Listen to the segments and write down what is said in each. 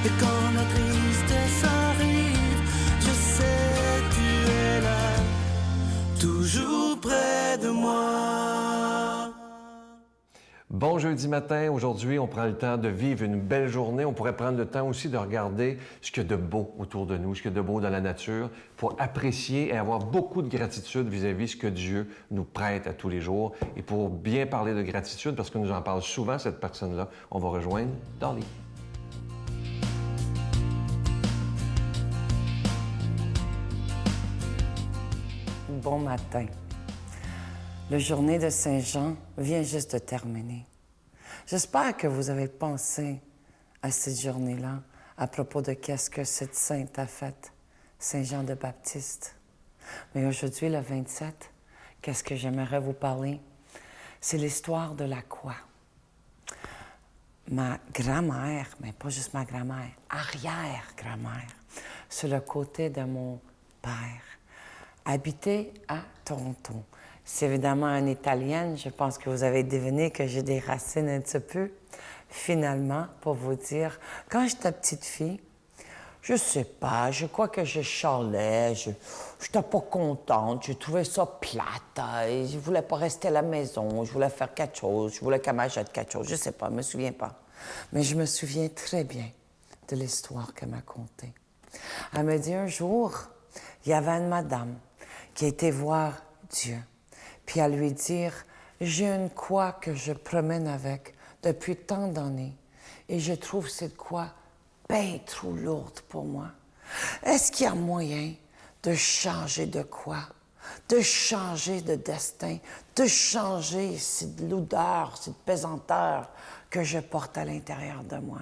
Et quand la tristesse arrive, je sais tu es là, toujours près de moi. Bon jeudi matin, aujourd'hui on prend le temps de vivre une belle journée. On pourrait prendre le temps aussi de regarder ce qu'il y a de beau autour de nous, ce qu'il y a de beau dans la nature, pour apprécier et avoir beaucoup de gratitude vis-à-vis ce que Dieu nous prête à tous les jours. Et pour bien parler de gratitude, parce que nous en parle souvent cette personne-là, on va rejoindre Dolly. Bon matin. La journée de Saint-Jean vient juste de terminer. J'espère que vous avez pensé à cette journée-là à propos de qu'est-ce que cette sainte a fait, Saint-Jean de Baptiste. Mais aujourd'hui, le 27, qu'est-ce que j'aimerais vous parler? C'est l'histoire de la croix. Ma grand-mère, mais pas juste ma grand-mère, arrière-grand-mère, sur le côté de mon père, habitait à Toronto. C'est évidemment une Italienne. Je pense que vous avez deviné que j'ai des racines un petit peu. Finalement, pour vous dire, quand j'étais petite fille, je sais pas, je crois que je chialais, je n'étais pas contente, je trouvais ça plate, et je voulais pas rester à la maison, je voulais faire quelque chose, je voulais qu'elle m'achète quelque chose, je sais pas, je me souviens pas. Mais je me souviens très bien de l'histoire qu'elle m'a contée. Elle m'a dit un jour, il y avait une madame qui était voir Dieu. Puis à lui dire, j'ai une croix que je promène avec depuis tant d'années et je trouve cette croix bien trop lourde pour moi. Est-ce qu'il y a moyen de changer de croix, de changer de destin, de changer cette lourdeur, cette pesanteur que je porte à l'intérieur de moi?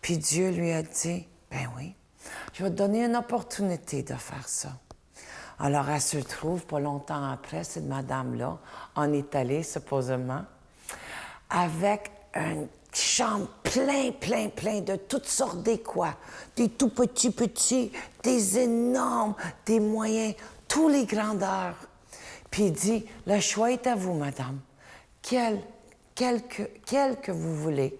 Puis Dieu lui a dit, ben oui, je vais te donner une opportunité de faire ça. Alors, elle se trouve pas longtemps après, cette madame-là, en Italie, supposément, avec une chambre plein de toutes sortes de quoi. Des tout petits, des énormes, des moyens, tous les grandeurs. Puis il dit, le choix est à vous, madame. Quel que vous voulez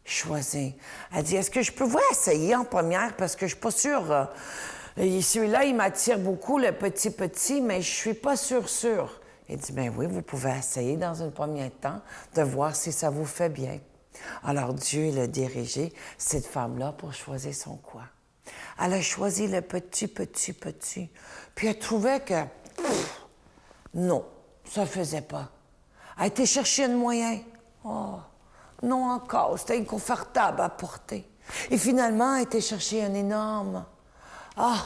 choisir. Elle dit, est-ce que je peux vous essayer en première parce que je suis pas sûre... celui-là, il m'attire beaucoup, le petit, mais je suis pas sûre. Il dit, bien oui, vous pouvez essayer dans un premier temps de voir si ça vous fait bien. Alors Dieu, il a dirigé cette femme-là pour choisir son quoi. Elle a choisi le petit. Puis elle trouvait que, non, ça faisait pas. Elle a été chercher un moyen. Oh, non encore, c'était inconfortable à porter. Et finalement, elle a été chercher un énorme... Ah,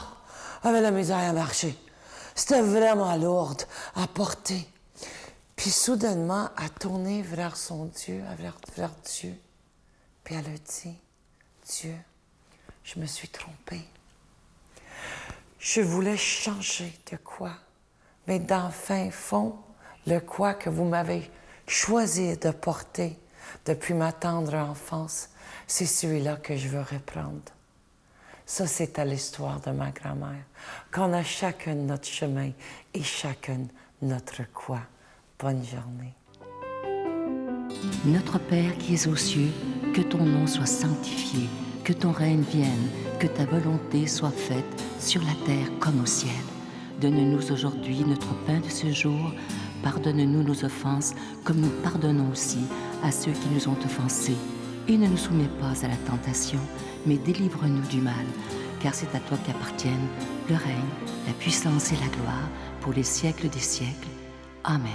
avait la misère à marcher. C'était vraiment lourde à porter. Puis soudainement, elle a tourné vers son Dieu, vers Dieu. Puis elle a dit, Dieu, je me suis trompée. Je voulais changer de quoi. Mais dans le fin fond, le quoi que vous m'avez choisi de porter depuis ma tendre enfance, c'est celui-là que je veux reprendre. Ça, c'est à l'histoire de ma grand-mère, qu'on a chacun notre chemin et chacun notre quoi. Bonne journée. Notre Père qui es aux cieux, que ton nom soit sanctifié, que ton règne vienne, que ta volonté soit faite sur la terre comme au ciel. Donne-nous aujourd'hui notre pain de ce jour. Pardonne-nous nos offenses, comme nous pardonnons aussi à ceux qui nous ont offensés. Et ne nous soumets pas à la tentation, mais délivre-nous du mal, car c'est à toi qu'appartiennent le règne, la puissance et la gloire pour les siècles des siècles. Amen.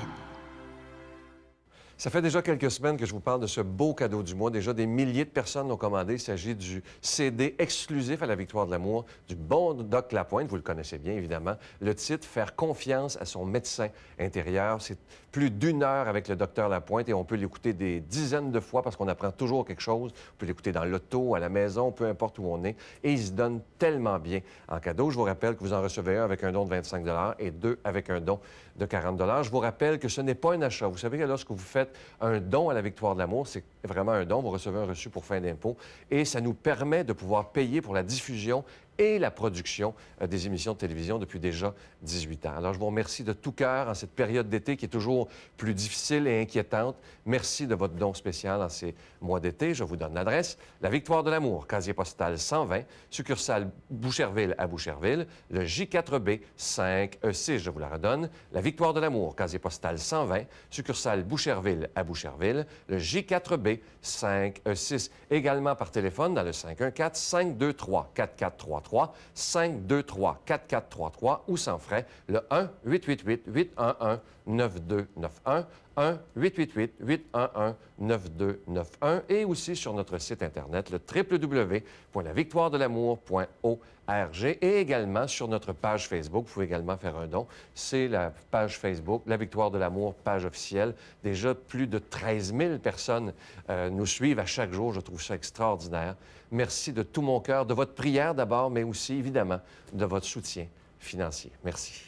Ça fait déjà quelques semaines que je vous parle de ce beau cadeau du mois. Déjà, des milliers de personnes l'ont commandé. Il s'agit du CD exclusif à la Victoire de l'amour du bon Doc Lapointe. Vous le connaissez bien, évidemment. Le titre, « Faire confiance à son médecin intérieur ». C'est plus d'1 heure avec le docteur Lapointe et on peut l'écouter des dizaines de fois parce qu'on apprend toujours quelque chose. On peut l'écouter dans l'auto, à la maison, peu importe où on est. Et il se donne tellement bien en cadeau. Je vous rappelle que vous en recevez un avec un don de 25 et 2 avec un don de 40 Je vous rappelle que ce n'est pas un achat. Vous savez que lorsque vous faites un don à la Victoire de l'amour, c'est vraiment un don. Vous recevez un reçu pour fin d'impôt et ça nous permet de pouvoir payer pour la diffusion et la production des émissions de télévision depuis déjà 18 ans. Alors, je vous remercie de tout cœur en cette période d'été qui est toujours plus difficile et inquiétante. Merci de votre don spécial en ces mois d'été. Je vous donne l'adresse. La Victoire de l'amour, casier postal 120, succursale Boucherville à Boucherville, le J4B 5E6, je vous la redonne. La Victoire de l'amour, casier postal 120, succursale Boucherville à Boucherville, le J4B 5E6. Également par téléphone dans le 514-523-4433, 523-4433 ou sans frais, le 1-888-811-9291, 1-888-811-9291 et aussi sur notre site Internet, le www.lavictoiredelamour.org et également sur notre page Facebook. Vous pouvez également faire un don. C'est la page Facebook, La Victoire de l'amour, page officielle. Déjà, plus de 13 000 personnes nous suivent à chaque jour. Je trouve ça extraordinaire. Merci de tout mon cœur, de votre prière d'abord, mais aussi, évidemment, de votre soutien financier. Merci.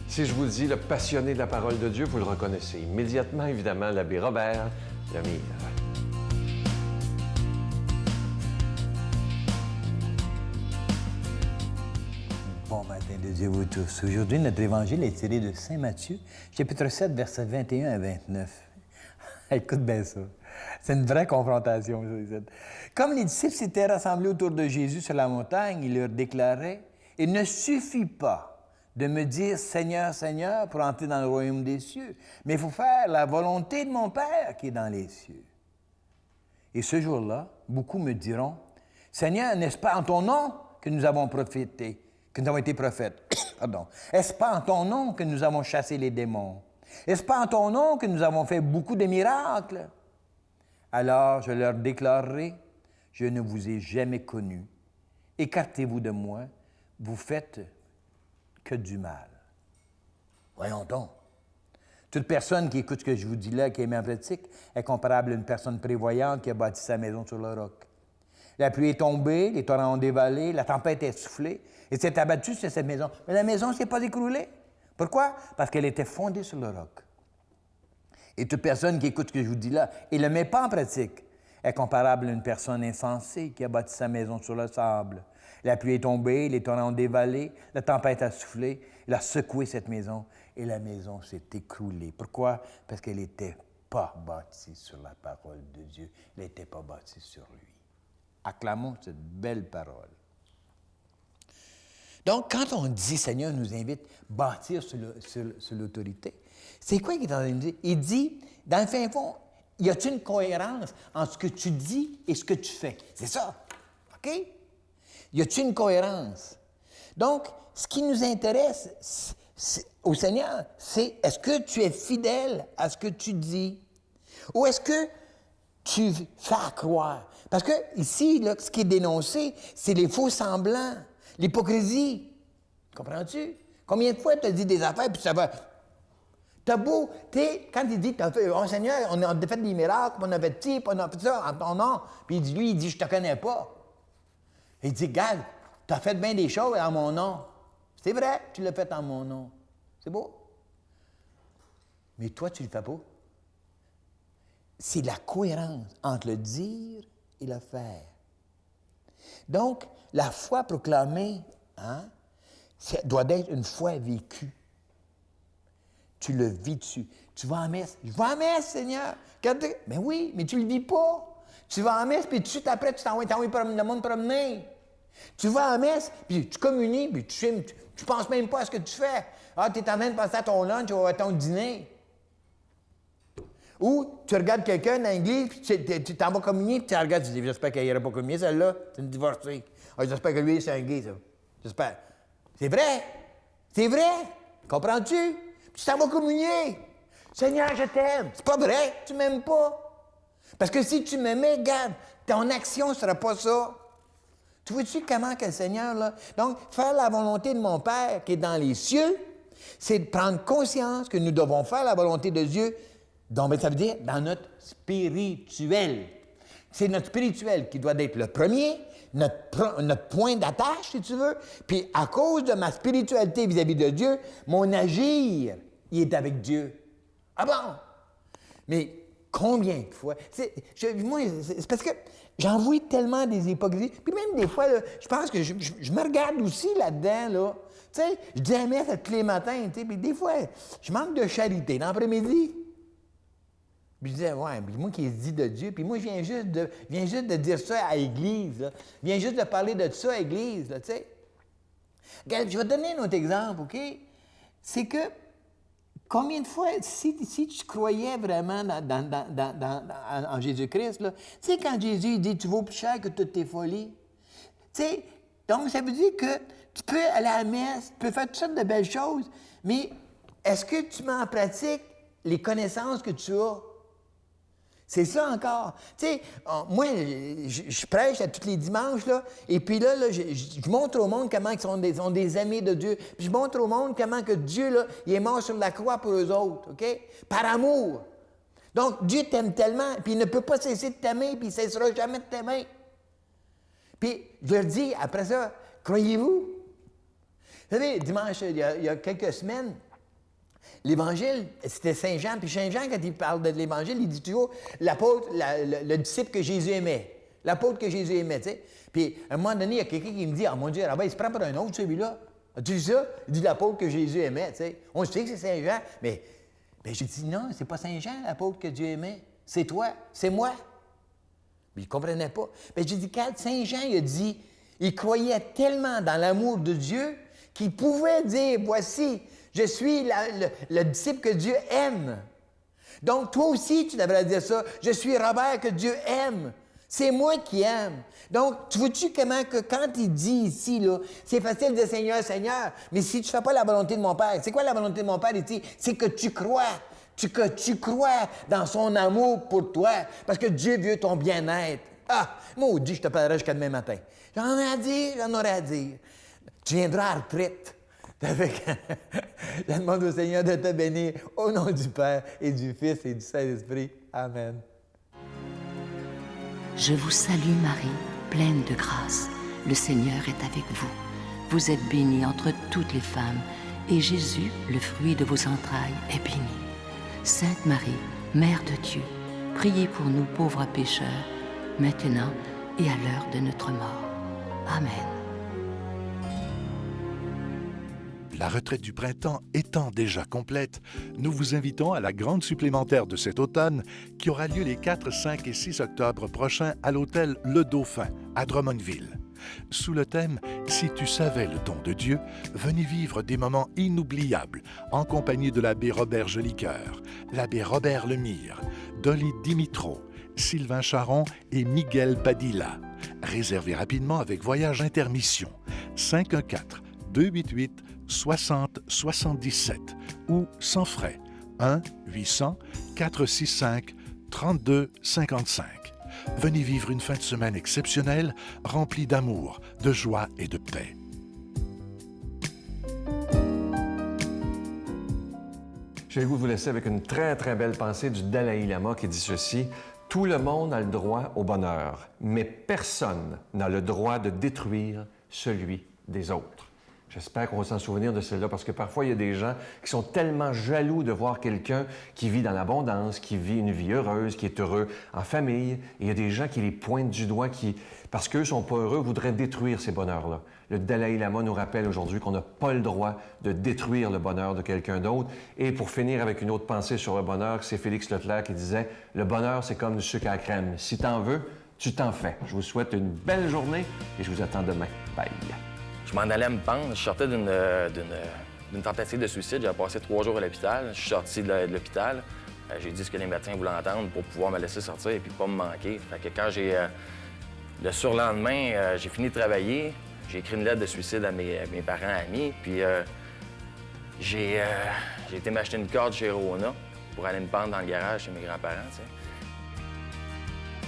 Si je vous dis le passionné de la parole de Dieu, vous le reconnaissez immédiatement, évidemment, l'abbé Robert Lemire. Bon matin de Dieu vous tous. Aujourd'hui, notre évangile est tiré de Saint Matthieu, chapitre 7, versets 21 à 29. Écoute bien ça. C'est une vraie confrontation. Ça. Comme les disciples s'étaient rassemblés autour de Jésus sur la montagne, il leur déclarait « Il ne suffit pas de me dire « Seigneur, Seigneur » pour entrer dans le royaume des cieux, mais il faut faire la volonté de mon Père qui est dans les cieux. Et ce jour-là, beaucoup me diront « Seigneur, n'est-ce pas en ton nom que nous avons prophété, que nous avons été prophètes? Pardon. Est-ce pas en ton nom que nous avons chassé les démons? Est-ce pas en ton nom que nous avons fait beaucoup de miracles? » Alors je leur déclarerai « Je ne vous ai jamais connus. Écartez-vous de moi, vous faites que du mal. » Voyons donc. Toute personne qui écoute ce que je vous dis là, qui est mis en pratique, est comparable à une personne prévoyante qui a bâti sa maison sur le roc. La pluie est tombée, les torrents ont dévalé, la tempête est soufflée, et s'est abattue sur cette maison. Mais la maison ne s'est pas écroulée. Pourquoi? Parce qu'elle était fondée sur le roc. Et toute personne qui écoute ce que je vous dis là et ne le met pas en pratique est comparable à une personne insensée qui a bâti sa maison sur le sable. La pluie est tombée, les torrents ont dévalé, la tempête a soufflé, elle a secoué cette maison et la maison s'est écroulée. Pourquoi? Parce qu'elle n'était pas bâtie sur la parole de Dieu, elle n'était pas bâtie sur lui. Acclamons cette belle parole. Donc, quand on dit, Seigneur nous invite à bâtir sur l'autorité, c'est quoi qu'il est en train de dire? Il dit, dans le fin fond, y a-t-il une cohérence entre ce que tu dis et ce que tu fais? C'est ça, OK? Y a-t-il une cohérence? Donc, ce qui nous intéresse au Seigneur, c'est est-ce que tu es fidèle à ce que tu dis? Ou est-ce que tu fais croire? Parce que ici, là, ce qui est dénoncé, c'est les faux semblants, l'hypocrisie. Comprends-tu? Combien de fois tu as dit des affaires puis ça va... T'as beau, quand il dit, oh Seigneur, on a fait des miracles, on a fait ci, on a fait ça en ton nom. Puis lui, il dit, je te connais pas. Il dit, regarde, tu as fait bien des choses en mon nom. C'est vrai, tu l'as fait en mon nom. C'est beau. Mais toi, tu le fais pas. C'est la cohérence entre le dire et le faire. Donc, la foi proclamée, ça doit être une foi vécue. Tu le vis dessus. Tu vas en messe. Je vais en messe, Seigneur. Mais oui, mais tu ne le vis pas. Tu vas en messe, puis tout de suite après, tu t'envoies le monde promener. Tu vas en messe, puis tu communies, puis tu ne penses même pas à ce que tu fais. Ah, tu es en train de penser à ton lunch ou à ton dîner. Ou tu regardes quelqu'un dans l'église, puis tu t'en vas communier, puis tu regardes, tu dis, j'espère qu'elle n'ira pas communier, celle-là. C'est une divorcée. Ah, j'espère que lui, c'est un gay, ça. J'espère. C'est vrai. C'est vrai. Comprends-tu? Tu t'en vas communier. Seigneur, je t'aime. C'est pas vrai. Tu m'aimes pas. Parce que si tu m'aimais, regarde, ton action ne sera pas ça. Tu vois-tu comment que le Seigneur, là... Donc, faire la volonté de mon Père qui est dans les cieux, c'est de prendre conscience que nous devons faire la volonté de Dieu. Donc, ça veut dire dans notre spirituel. C'est notre spirituel qui doit être le premier, notre point d'attache, si tu veux. Puis, à cause de ma spiritualité vis-à-vis de Dieu, mon agir, il est avec Dieu. Ah bon? Mais Combien de fois? Moi, c'est parce que j'en vois tellement des hypocrisies. Puis même des fois, là, je pense que je me regarde aussi là-dedans, là. Tu sais, je dis à messe tous les matins, tu sais, puis des fois, je manque de charité l'après-midi. Puis je disais, ouais, puis moi qui se dit de Dieu, puis moi, je viens juste de dire ça à l'Église, là. Je viens juste de parler de ça à l'Église, là, tu sais. Regarde, je vais te donner un autre exemple, OK? C'est que, combien de fois, si tu croyais vraiment en Jésus-Christ, là, tu sais, quand Jésus dit « Tu vaux plus cher que toutes tes folies », tu sais, donc ça veut dire que tu peux aller à la messe, tu peux faire toutes sortes de belles choses, mais est-ce que tu mets en pratique les connaissances que tu as? C'est ça encore. Tu sais, moi, je prêche à tous les dimanches, là, et puis là je montre au monde comment ils sont des amis de Dieu. Puis je montre au monde comment que Dieu, là, il est mort sur la croix pour eux autres, OK? Par amour. Donc, Dieu t'aime tellement, puis il ne peut pas cesser de t'aimer, puis il ne cessera jamais de t'aimer. Puis, je leur dis, après ça, croyez-vous? Vous savez, dimanche, il y a quelques semaines, l'Évangile, c'était Saint Jean. Puis Saint Jean, quand il parle de l'Évangile, il dit toujours l'apôtre, le disciple que Jésus aimait. L'apôtre que Jésus aimait, tu sais. Puis, à un moment donné, il y a quelqu'un qui me dit, « Ah, mon Dieu, il se prend pour un autre, celui-là. » Tu dis ça? Il dit l'apôtre que Jésus aimait, tu sais. On sait que c'est Saint Jean, mais j'ai dit, non, c'est pas Saint Jean, l'apôtre que Dieu aimait. C'est toi, c'est moi. Mais il ne comprenait pas. Bien, j'ai dit, quand Saint Jean, il a dit, il croyait tellement dans l'amour de Dieu qu'il pouvait dire, voici, je suis le disciple que Dieu aime. Donc, toi aussi, tu devrais dire ça. Je suis Robert que Dieu aime. C'est moi qui aime. Donc, tu vois-tu comment que quand il dit ici, là, c'est facile de dire Seigneur, Seigneur, mais si tu ne fais pas la volonté de mon Père, c'est quoi la volonté de mon Père ici? C'est que tu crois. Que tu crois dans son amour pour toi, parce que Dieu veut ton bien-être. Ah, maudit, je te parlerai jusqu'à demain matin. J'en ai à dire, j'en aurai à dire. Tu viendras à la retraite. Je demande au Seigneur de te bénir au nom du Père et du Fils et du Saint-Esprit. Amen. Je vous salue Marie, pleine de grâce. Le Seigneur est avec vous. Vous êtes bénie entre toutes les femmes, et Jésus, le fruit de vos entrailles, est béni. Sainte Marie, Mère de Dieu, priez pour nous pauvres pécheurs, maintenant et à l'heure de notre mort. Amen. La retraite du printemps étant déjà complète, nous vous invitons à la grande supplémentaire de cet automne qui aura lieu les 4, 5 et 6 octobre prochains à l'hôtel Le Dauphin à Drummondville. Sous le thème « Si tu savais le don de Dieu », venez vivre des moments inoubliables en compagnie de l'abbé Robert Jolicoeur, l'abbé Robert Lemire, Dolly Dimitro, Sylvain Charon et Miguel Padilla. Réservez rapidement avec Voyage Intermission 514-288-6077 ou sans frais 1-800-465-3255. Venez vivre une fin de semaine exceptionnelle, remplie d'amour, de joie et de paix. J'ai le goût de vous laisser avec une très, très belle pensée du Dalai Lama qui dit ceci. « Tout le monde a le droit au bonheur, mais personne n'a le droit de détruire celui des autres. » J'espère qu'on va s'en souvenir de celle-là, parce que parfois, il y a des gens qui sont tellement jaloux de voir quelqu'un qui vit dans l'abondance, qui vit une vie heureuse, qui est heureux en famille. Et il y a des gens qui les pointent du doigt, qui, parce qu'eux ne sont pas heureux, voudraient détruire ces bonheurs-là. Le Dalai Lama nous rappelle aujourd'hui qu'on n'a pas le droit de détruire le bonheur de quelqu'un d'autre. Et pour finir avec une autre pensée sur le bonheur, c'est Félix Leclerc qui disait « Le bonheur, c'est comme du sucre à la crème. Si t'en veux, tu t'en fais. » Je vous souhaite une belle journée et je vous attends demain. Bye! Je m'en allais me pendre. Je sortais d'une tentative de suicide. J'avais passé 3 jours à l'hôpital. Je suis sorti de l'hôpital. J'ai dit ce que les médecins voulaient entendre pour pouvoir me laisser sortir et puis pas me manquer. Fait que quand le surlendemain, j'ai fini de travailler. J'ai écrit une lettre de suicide à mes parents, amis. Puis j'ai été m'acheter une corde chez Rona pour aller me pendre dans le garage chez mes grands-parents, tu sais.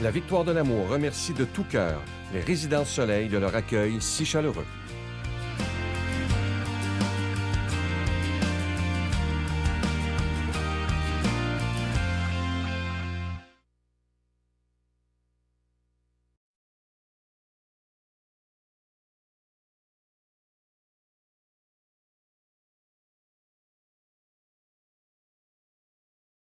La Victoire de l'amour remercie de tout cœur les Résidences Soleil de leur accueil si chaleureux.